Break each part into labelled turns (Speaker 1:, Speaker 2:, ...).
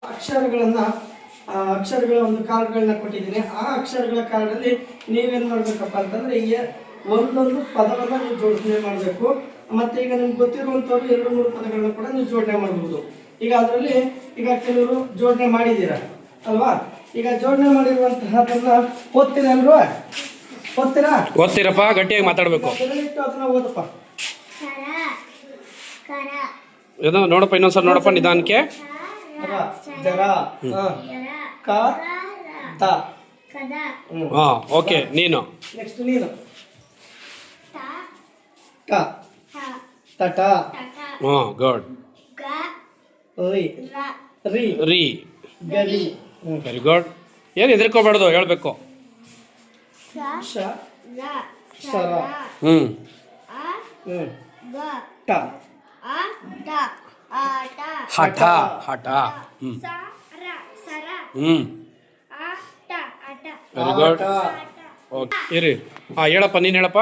Speaker 1: ಅಕ್ಷರಗಳನ್ನ ಅಕ್ಷರಗಳ ಒಂದು ಕಾರ್ಡ್ಗಳನ್ನ ಕೊಟ್ಟಿದ್ದೀನಿ. ಆ ಅಕ್ಷರಗಳ ಕಾರ್ಡಲ್ಲಿ ನೀವೇನು ಮಾಡಬೇಕಪ್ಪ ಅಂತಂದರೆ ಈಗ ಒಂದೊಂದು ಪದವನ್ನು ನೀವು ಜೋಡಣೆ ಮಾಡಬೇಕು. ಮತ್ತು ಈಗ ನಿಮ್ಗೆ ಗೊತ್ತಿರುವಂಥವ್ರು 2-3 ಪದಗಳನ್ನ ಕೂಡ ನೀವು ಜೋಡಣೆ ಮಾಡಬಹುದು. ಈಗ ಅದರಲ್ಲಿ ಈಗ ಕೆಲವರು ಜೋಡಣೆ ಮಾಡಿದ್ದೀರಾ ಅಲ್ವಾ? ಈಗ ಜೋಡಣೆ ಮಾಡಿರುವಂತಹದನ್ನ ಓದ್ತೀರಾ ಅಲ್ವಾ?
Speaker 2: ಓದ್ತೀರಪ್ಪ, ಗಟ್ಟಿಯಾಗಿ ಮಾತಾಡಬೇಕು.
Speaker 1: ಅದನ್ನ ಓದಪ್ಪ.
Speaker 2: ಏನೋ ನೋಡಪ್ಪ, ಇನ್ನೊಂದ್ಸಲ ನೋಡಪ್ಪ ನಿಧಾನಕ್ಕೆ. ಓಕೆ, ನೀನು
Speaker 1: ನೆಕ್ಸ್ಟ್ ನೀನು ತಟ.
Speaker 2: ಗುಡ್. ರೀ. Very good. ಏನು ಹೆದರ್ಕೋಬಾರ್ದು, ಹೇಳ್ಬೇಕು.
Speaker 1: ಶರ.
Speaker 2: ಹಠ. Very good. ಓಕೆ, ಇರಿ. ಹೇಳಪ್ಪ, ನೀನು ಹೇಳಪ್ಪ.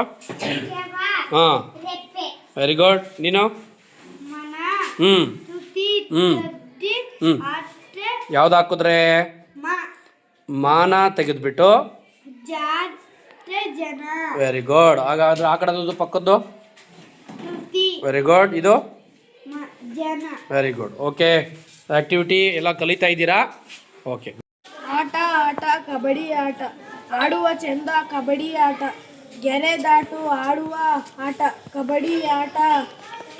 Speaker 2: Very good. ನೀನು ಯಾವ್ದು ಹಾಕಿದ್ರೆ ಮಾನ ತೆಗೆದ್ಬಿಟ್ಟು ವೆರಿ ಗುಡ್. ಹಾಗಾದ್ರೆ ಆ ಕಡೆದು ಪಕ್ಕದ್ದು ವೆರಿ ಗುಡ್. ಇದು ವೆರಿ ಗುಡ್. ಓಕೆ, ಆಕ್ಟಿವಿಟಿ ಎಲ್ಲ ಕಲಿತಾ ಇದ್ದೀರಾ? ಓಕೆ.
Speaker 3: ಆಟ ಕಬಡ್ಡಿ ಆಟ, ಆಡುವ ಚೆಂದ ಕಬಡ್ಡಿ ಆಟ, ಗೆರೆ ದಾಟು ಆಡುವ ಆಟ ಕಬಡ್ಡಿ ಆಟ,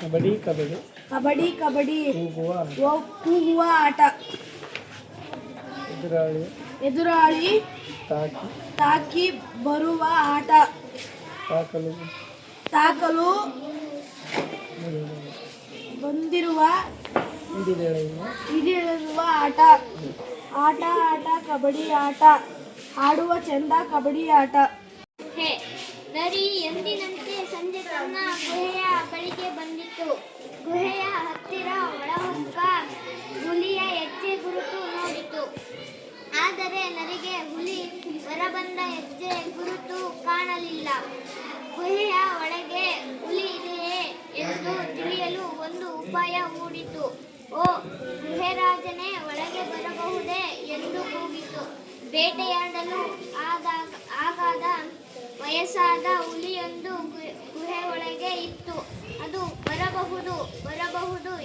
Speaker 3: ಕಬಡ್ಡಿ ಕೂಗುವ ಆಟ, ಎದುರಾಳಿ ತಾಕಿ ಬರುವ ಆಟ, ತಾಕಲು ಬಂದಿರುವ ಹಿಡಿದಿರುವ ಆಟ ಕಬಡ್ಡಿ ಆಟ, ಆಡುವ ಚೆಂದ ಕಬಡ್ಡಿ ಆಟ.
Speaker 4: ನರಿ ಎಂದಿನಂತೆ ಸಂಜೆ ತನ್ನ ಗುಹೆಯ ಬಳಿಗೆ ಬಂದಿತು. ಗುಹೆಯ ಹತ್ತಿರ ಒಳಹೊಕ್ಕ ಹುಲಿಯ ಹೆಜ್ಜೆ ಗುರುತು ನೋಡಿತು. ಆದರೆ ನರಿಗೆ ಹುಲಿ ಹೊರಬಂದ ಹೆಜ್ಜೆ ಗುರುತು ಕಾಣಲಿಲ್ಲ. ಗುಹೆಯ ಒಳಗೆ ಹುಲಿ ಇದೆಯೇ ಎಂದು ತಿಳಿಯಲು ಒಂದು ಉಪಾಯ ಮೂಡಿತು. ಓ ಗುಹೆರಾಜನೇ, ಒಳಗೆ ಬರಬಹುದೇ ಎಂದು ಕೂಗಿತು. ಬೇಟೆಯಾಡಲು ಆಗಾದ ವಯಸ್ಸಾದ ಹುಲಿಯೊಂದು ಗುಹೆ ಒಳಗೆ ಇತ್ತು. ಅದು ಬರಬಹುದು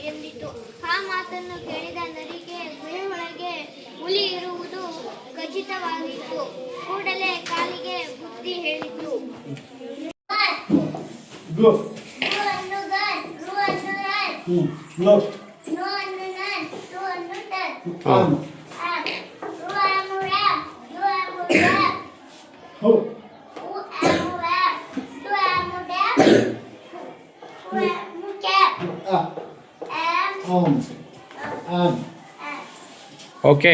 Speaker 4: ಎಂದಿತು. ಆ ಮಾತನ್ನು ಕೇಳಿದ ನರಿಗೆ ಗುಹೆ ಒಳಗೆ ಹುಲಿ ಇರುವುದು ಖಚಿತವಾಗಿತ್ತು. ಕೂಡಲೇ ಕಾಲಿಗೆ ಬುದ್ಧಿ ಹೇಳಿತು.
Speaker 2: ಓಕೆ.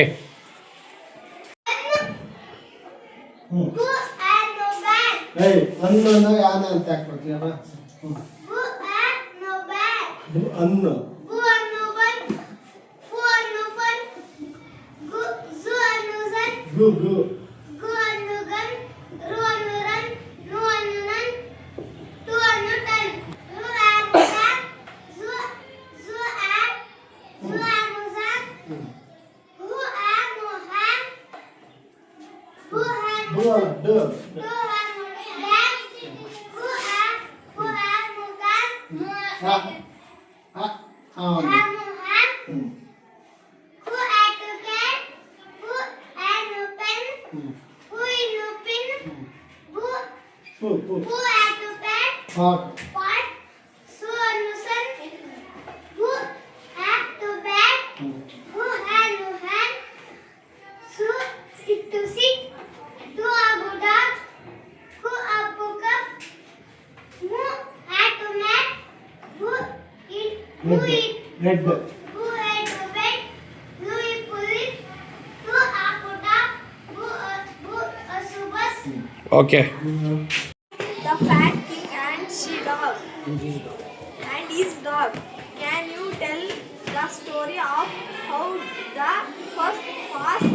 Speaker 1: ಅನ್ನ ಯಾನ ಅಂತ ಹಾಕ್ಬಿಡ್ತೀಯಮ್ಮ. ಅನ್ನ red bell.
Speaker 2: Okay.
Speaker 3: The fat king and she dog and his dog. Can you tell the story of how the first fast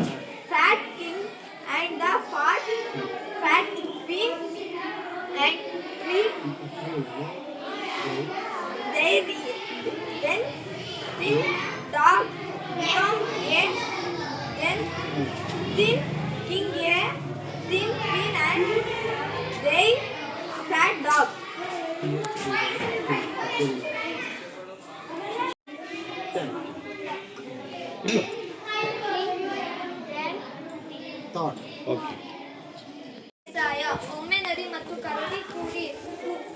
Speaker 3: fat king and the fat queen and tree then dog become a Thin king a thin queen and they fat dog.
Speaker 2: Okay.
Speaker 4: ಬೇಸಾಯ. ಒಮ್ಮೆ ನರಿ ಮತ್ತು ಕರಡಿ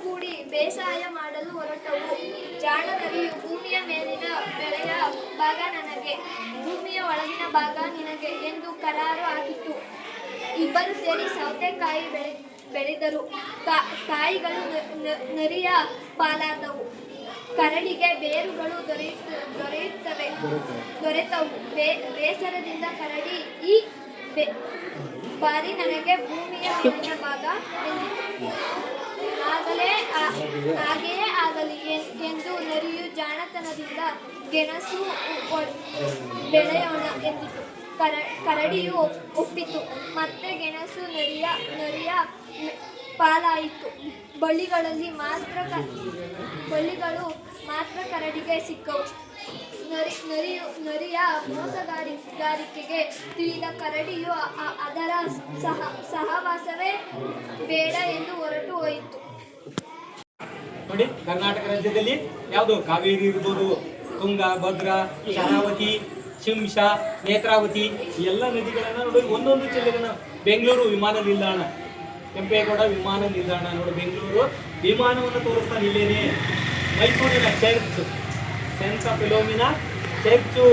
Speaker 4: ಕೂಡಿ ಬೇಸಾಯ ಮಾಡಲು ಹೊರಟವು. ಜಾಣ ನರಿಯು ಭೂಮಿಯ ಮೇಲಿನ ಬೆಳೆಯ ಭಾಗ ನನಗೆ, ಭೂಮಿಯ ಒಳಗಿನ ಭಾಗ ನಿನಗೆ ಎಂದು ಕರಾರು ಹಾಕಿತು. ಇಬ್ಬರು ಸೇರಿ ಸೌತೆಕಾಯಿ ಬೆಳೆದರು. ಕಾಯಿಗಳು ನರಿಯ ಪಾಲಾದವು. ಕರಡಿಗೆ ಬೇರುಗಳು ದೊರೆತವು. ಬೇಸರದಿಂದ ಕರಡಿ, ಈ ಬಾರಿ ನನಗೆ ಭೂಮಿಯ ಒಳಗಿನ ಭಾಗ ಎಂದಿತು. ಹಾಗೆಯೇ ಆಗಲಿ ಎಂದು ನರಿಯು ಜಾಣತನದಿಂದ ಗೆಣಸು ಬೆಳೆಯೋಣ ಎಂದಿತು. ಕರಡಿಯು ಒಪ್ಪಿತು. ಮತ್ತೆ ಗೆಣಸು ನರಿಯ ಪಾಲಾಯಿತು. ಬಳ್ಳಿಗಳು ಮಾತ್ರ ಕರಡಿಗೆ ಸಿಕ್ಕವು. ನರಿಯ ಮೋಸಗಾರಿಕೆಗೆ ತಿಳಿದ ಕರಡಿಯು ಅದರ ಸಹವಾಸವೇ ಬೇಡ ಎಂದು ಹೊರಟು ಹೋಯಿತು.
Speaker 5: ನೋಡಿ, ಕರ್ನಾಟಕ ರಾಜ್ಯದಲ್ಲಿ ಯಾವುದು ಕಾವೇರಿ ಇರ್ಬೋದು, ತುಂಗ, ಭದ್ರಾ, ಶರಾವತಿ, ಶಿಂಷಾ, ನೇತ್ರಾವತಿ ಎಲ್ಲ ನದಿಗಳನ್ನ ನೋಡಿ, ಒಂದೊಂದು ಜಿಲ್ಲೆಗಳನ್ನ. ಬೆಂಗಳೂರು ವಿಮಾನ ನಿಲ್ದಾಣ, ಕೆಂಪೇಗೌಡ ವಿಮಾನ ನಿಲ್ದಾಣ ನೋಡಿ, ಬೆಂಗಳೂರು ವಿಮಾನವನ್ನು ತೋರಿಸ್ತಾನೆ ಇಲ್ಲೇನೆ. ಮೈಸೂರಿನ ಚರ್ಚ್, ಸೆಂಟ್ ಫಿಲೋಮಿನಾ ಚರ್ಚು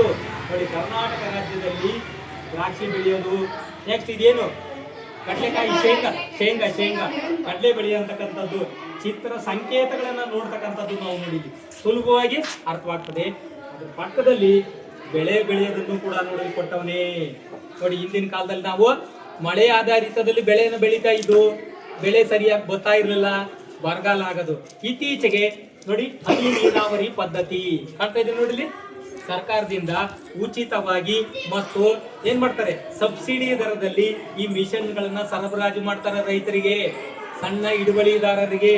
Speaker 5: ನೋಡಿ. ಕರ್ನಾಟಕ ರಾಜ್ಯದಲ್ಲಿ ದ್ರಾಕ್ಷಿ ಬೆಳೆಯೋದು. ನೆಕ್ಸ್ಟ್ ಇದೇನು, ಕಡಲೆಕಾಯಿ, ಶೇಂಗಾ ಕಡಲೆ ಬೆಳೆಯತಕ್ಕಂಥದ್ದು, ಚಿತ್ರ ಸಂಕೇತಗಳನ್ನ ನೋಡ್ತಕ್ಕಂಥದ್ದು ನಾವು ನೋಡಿದ್ವಿ, ಸುಲಭವಾಗಿ ಅರ್ಥವಾಗ್ತದೆ. ಅದ್ರ ಪಕ್ಕದಲ್ಲಿ ಬೆಳೆ ಬೆಳೆಯೋದನ್ನು ಕೂಡ ನೋಡಿ ಕೊಟ್ಟವನೇ. ನೋಡಿ, ಹಿಂದಿನ ಕಾಲದಲ್ಲಿ ನಾವು ಮಳೆ ಆಧಾರಿತದಲ್ಲಿ ಬೆಳೆಯನ್ನು ಬೆಳೀತಾ ಇದ್ದು, ಬೆಳೆ ಸರಿಯಾಗಿ ಬರ್ತಾ ಇರಲಿಲ್ಲ, ಬರಗಾಲ ಆಗೋದು. ಇತ್ತೀಚೆಗೆ ನೋಡಿ ಹನಿ ನೀರಾವರಿ ಪದ್ಧತಿ ಕಾಣ್ತಾ ಇದೆ ನೋಡಿ. ಸರ್ಕಾರದಿಂದ ಉಚಿತವಾಗಿ ಮತ್ತು ಏನ್ ಮಾಡ್ತಾರೆ, ಸಬ್ಸಿಡಿ ದರದಲ್ಲಿ ಈ ಮಿಷನ್ಗಳನ್ನ ಸರಬರಾಜು ಮಾಡ್ತಾರೆ ರೈತರಿಗೆ, ಸಣ್ಣ ಹಿಡುವಳಿದಾರರಿಗೆ.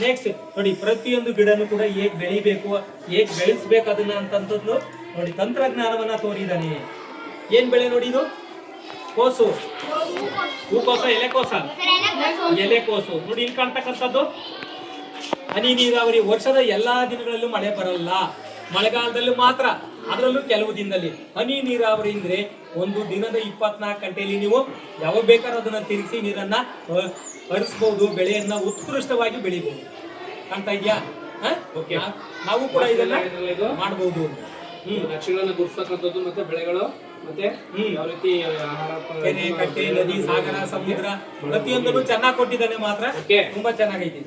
Speaker 5: ನೆಕ್ಸ್ಟ್ ನೋಡಿ, ಪ್ರತಿಯೊಂದು ಗಿಡನೂ ಕೂಡ ಹೇಗೆ ಬೆಳಿಬೇಕು, ಹೇಗೆ ಬೆಳೆಸ್ಬೇಕು ಅದನ್ನ ಅಂತಂತದ್ದು ನೋಡಿ ತಂತ್ರಜ್ಞಾನವನ್ನ ತೋರಿದಾನೆ. ಏನ್ ಬೆಳೆ ನೋಡಿ, ಇದು ಕೋಸು, ಹೂಕೋಸ, ಎಲೆಕೋಸು ನೋಡಿ. ಇಲ್ಲಿ ಕಾಣ್ತಕ್ಕಂಥದ್ದು ಹನಿ ನೀರಾವರಿ. ವರ್ಷದ ಎಲ್ಲಾ ದಿನಗಳಲ್ಲೂ ಮಳೆ ಬರಲ್ಲ, ಮಳೆಗಾಲದಲ್ಲೂ ಮಾತ್ರ, ಅದರಲ್ಲೂ ಕೆಲವು ದಿನದಲ್ಲಿ. ಹನಿ ನೀರಾವರಿ ಅಂದ್ರೆ ಒಂದು ದಿನದ 24 ಗಂಟೆಯಲ್ಲಿ ನೀವು ಯಾವಾಗ ಬೇಕಾದ್ರೂ ಅದನ್ನ ತಿರುಗಿಸಿ ನೀರನ್ನ ಹರಿಸಬಹುದು, ಬೆಳೆಯನ್ನ ಉತ್ಕೃಷ್ಟವಾಗಿ ಬೆಳಿಬಹುದು. ಕಾಣ್ತಾ ಇದೆಯಾ? ನಾವು ಕೂಡ ಇದನ್ನ ಮಾಡಬಹುದು.
Speaker 2: ಲಕ್ಷಣಗಳನ್ನು ಗುರುತಿಸ್ತಕ್ಕಂಥದ್ದು ಮತ್ತೆ ಬೆಳೆಗಳು, ಮತ್ತೆ ಯಾವ ರೀತಿ
Speaker 5: ಕೆರೆ, ಕಟ್ಟೆ, ನದಿ, ಸಾಗರ, ಸಮುದ್ರ ಪ್ರತಿಯೊಂದನ್ನು ಚೆನ್ನಾಗಿ ಕೊಟ್ಟಿದ್ದಾನೆ ಮಾತ್ರ. ತುಂಬಾ ಚೆನ್ನಾಗೈತಿ.